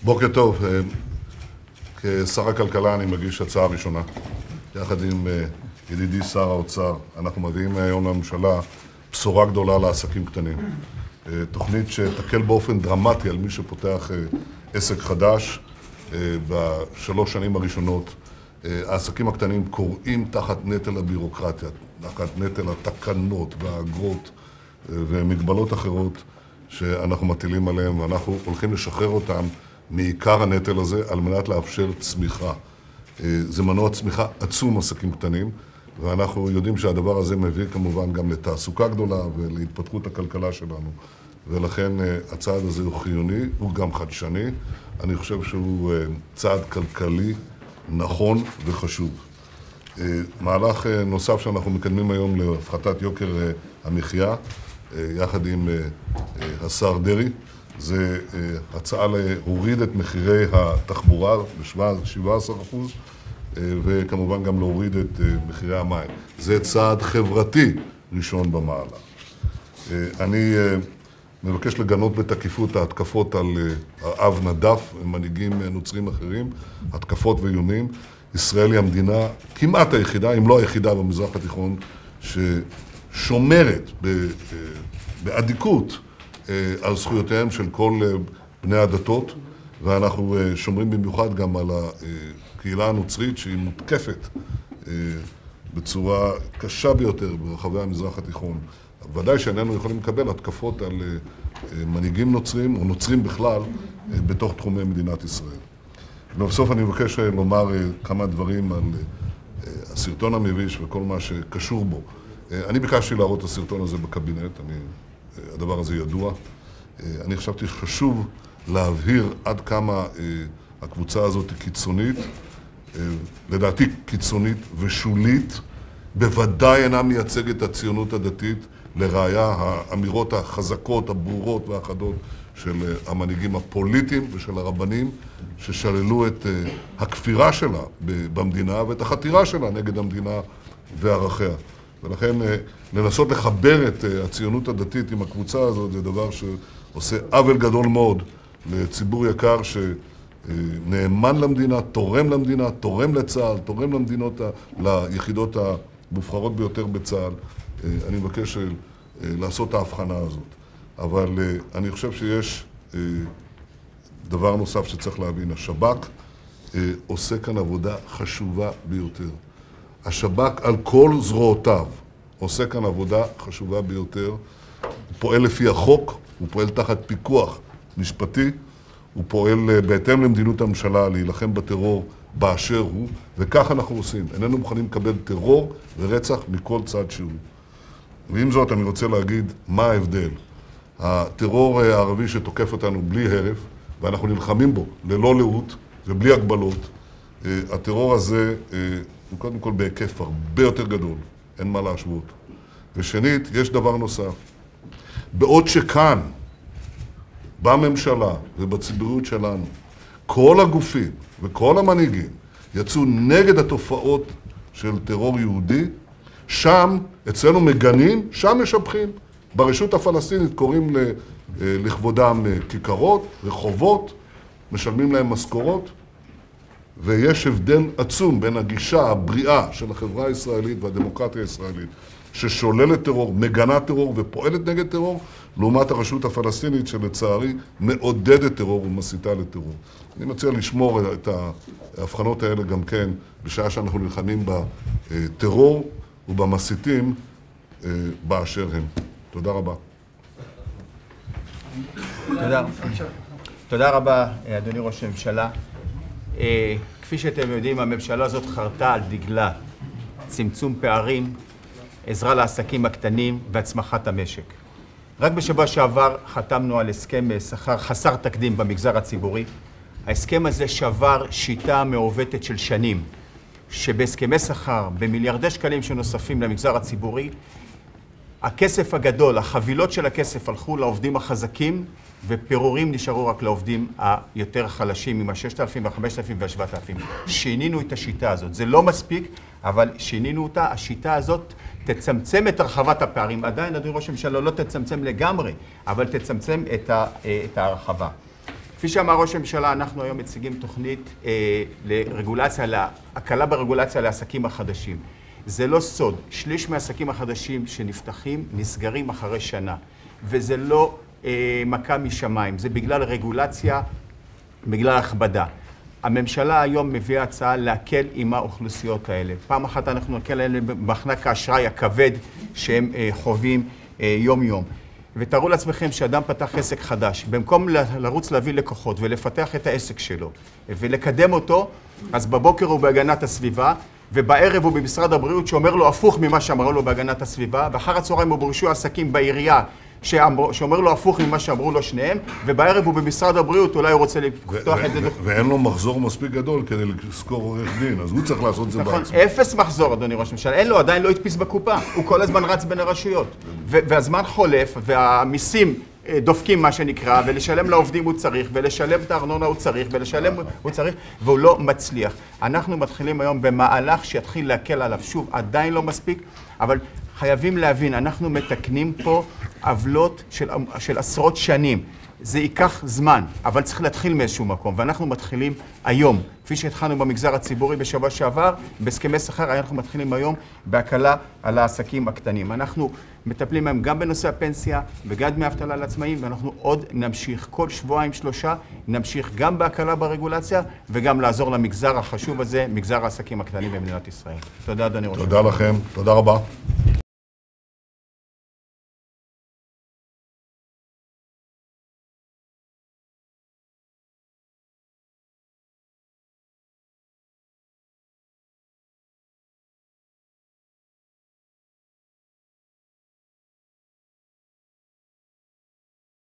בוקר טוב. כשר הכלכלה אני מגיש הצעה ראשונה. יחד עם ידידי שר האוצר, אנחנו מביאים היום לממשלה בשורה גדולה לעסקים קטנים. תוכנית שתקל באופן דרמטי על מי שפותח עסק חדש. בשלוש שנים הראשונות העסקים הקטנים קוראים תחת נטל הבירוקרטיה, תחת נטל התקנות והאגרות ומגבלות אחרות שאנחנו מטילים עליהם, ואנחנו הולכים לשחרר אותם מעיקר הנטל הזה על מנת לאפשר צמיחה. זה מנוע צמיחה עצום עסקים קטנים, ואנחנו יודעים שהדבר הזה מביא כמובן גם לתעסוקה גדולה ולהתפתחות הכלכלה שלנו. ולכן הצעד הזה הוא חיוני, הוא גם חדשני. אני חושב שהוא צעד כלכלי נכון וחשוב. מהלך נוסף שאנחנו מקדמים היום להפחתת יוקר המחיה, יחד עם השר דרעי, זה הצעה להוריד את מחירי התחבורה ב-17%, וכמובן גם להוריד את מחירי המים. זה צעד חברתי ראשון במעלה. אני מבקש לגנות בתקיפות ההתקפות על האב נדף ומנהיגים נוצרים אחרים, התקפות ואיומים. ישראל היא המדינה כמעט היחידה, אם לא היחידה במזרח התיכון, ששומרת באדיקות על זכויותיהם של כל בני הדתות, ואנחנו שומרים במיוחד גם על הקהילה הנוצרית שהיא מותקפת בצורה קשה ביותר ברחבי המזרח התיכון. ודאי שאיננו יכולים לקבל התקפות על מנהיגים נוצרים או נוצרים בכלל בתוך תחומי מדינת ישראל. ובסוף אני מבקש לומר כמה דברים על הסרטון המביש וכל מה שקשור בו. אני ביקשתי להראות את הסרטון הזה בקבינט, הדבר הזה ידוע. אני חשבתי שחשוב להבהיר עד כמה הקבוצה הזאת היא קיצונית, לדעתי קיצונית ושולית, בוודאי אינה מייצגת את הציונות הדתית, לראיה האמירות החזקות, הברורות והחדות של המנהיגים הפוליטיים ושל הרבנים, ששללו את הכפירה שלה במדינה ואת החתירה שלה נגד המדינה וערכיה. ולכן לנסות לחבר את הציונות הדתית עם הקבוצה הזאת זה דבר שעושה עוול גדול מאוד לציבור יקר שנאמן למדינה, תורם למדינה, תורם לצה"ל, תורם ליחידות המובחרות ביותר בצה"ל. אני מבקש לעשות את ההבחנה הזאת. אבל אני חושב שיש דבר נוסף שצריך להבין. השב"כ עושה כאן עבודה חשובה ביותר. השב"כ על כל זרועותיו עושה כאן עבודה חשובה ביותר. הוא פועל לפי החוק, הוא פועל תחת פיקוח משפטי, הוא פועל בהתאם למדיניות הממשלה להילחם בטרור באשר הוא, וכך אנחנו עושים. איננו מוכנים לקבל טרור ורצח מכל צד שהוא. ועם זאת אני רוצה להגיד מה ההבדל. הטרור הערבי שתוקף אותנו בלי הרף, ואנחנו נלחמים בו ללא לאות ובלי הגבלות, הטרור הזה הוא קודם כל בהיקף הרבה יותר גדול, אין מה להשוות. ושנית, יש דבר נוסף. בעוד שכאן, בממשלה ובציבוריות שלנו, כל הגופים וכל המנהיגים יצאו נגד התופעות של טרור יהודי, שם, אצלנו מגנים, שם משבחים. ברשות הפלסטינית קוראים לכבודם כיכרות, רחובות, משלמים להם משכורות, ויש הבדל עצום בין הגישה הבריאה של החברה הישראלית והדמוקרטיה הישראלית, ששוללת טרור, מגנה טרור ופועלת נגד טרור, לעומת הרשות הפלסטינית שלצערי מעודדת טרור ומסיתה לטרור. אני מציע לשמור את ההבחנות האלה גם כן, בשעה שאנחנו נלחמים בטרור ובמסיתים באשר הם. תודה רבה. תודה רבה, אדוני ראש הממשלה. כפי שאתם יודעים, הממשלה הזאת חרתה על דגלה צמצום פערים, עזרה לעסקים הקטנים והצמחת המשק. רק בשבוע שעבר חתמנו על הסכם שכר חסר תקדים במגזר הציבורי. ההסכם הזה שבר שיטה מעוותת של שנים, שבהסכמי שכר, במיליארדי שקלים שנוספים למגזר הציבורי, הכסף הגדול, החבילות של הכסף הלכו לעובדים החזקים, ופירורים נשארו רק לעובדים היותר חלשים, עם ה-6,000, ה-5,000 וה-7,000. שינינו את השיטה הזאת. זה לא מספיק, אבל שינינו אותה. השיטה הזאת תצמצם את הרחבת הפערים. עדיין, אדוני ראש הממשלה, לא תצמצם לגמרי, אבל תצמצם את ההרחבה. כפי כפי שאמר ראש הממשלה, אנחנו היום מציגים תוכנית להקלה ברגולציה לעסקים החדשים. זה לא סוד, שליש מהעסקים החדשים שנפתחים נסגרים אחרי שנה, וזה לא מכה משמיים, זה בגלל רגולציה, בגלל הכבדה. הממשלה היום מביאה הצעה להקל עם האוכלוסיות האלה. פעם אחת אנחנו נקל עליהם במחנק האשראי הכבד שהם חווים יום-יום. ותארו לעצמכם שאדם פתח עסק חדש, במקום לרוץ להביא לקוחות ולפתח את העסק שלו ולקדם אותו, אז בבוקר הוא בהגנת הסביבה, ובערב הוא במשרד הבריאות שאומר לו הפוך ממה שאמרו לו בהגנת הסביבה, ואחר הצהריים הוא ברישוי עסקים בעירייה שאומר לו הפוך ממה שאמרו לו שניהם, ובערב הוא במשרד הבריאות, אולי הוא רוצה לפתוח את זה. ואין לו מחזור מספיק גדול כדי לזכור עורך דין, אז הוא צריך לעשות את זה בעצמו. נכון, אפס מחזור, אדוני ראש הממשלה, אין לו, עדיין לא הדפיס בקופה, הוא כל הזמן רץ בין הרשויות. והזמן חולף, והמיסים דופקים מה שנקרא, ולשלם לעובדים הוא צריך, ולשלם את הארנונה הוא צריך, והוא לא מצליח. אנחנו מתחילים היום במהלך שיתחיל להקל עליו, שוב, עדיין לא מספיק, אבל חייבים להבין, אנחנו מתקנים פה עוולות של עשרות שנים. זה ייקח זמן, אבל צריך להתחיל מאיזשהו מקום, ואנחנו מתחילים היום. כפי שהתחלנו במגזר הציבורי בשבוע שעבר, בהסכמי שכר, אנחנו מתחילים היום בהקלה על העסקים הקטנים. אנחנו מטפלים מהם גם בנושא הפנסיה וגם דמי אבטלה לעצמאים, ואנחנו עוד נמשיך, כל שבועיים שלושה, נמשיך גם בהקלה ברגולציה, וגם לעזור למגזר החשוב הזה, מגזר העסקים הקטנים במדינת ישראל. תודה, אדוני ראש. תודה לכם, תודה רבה.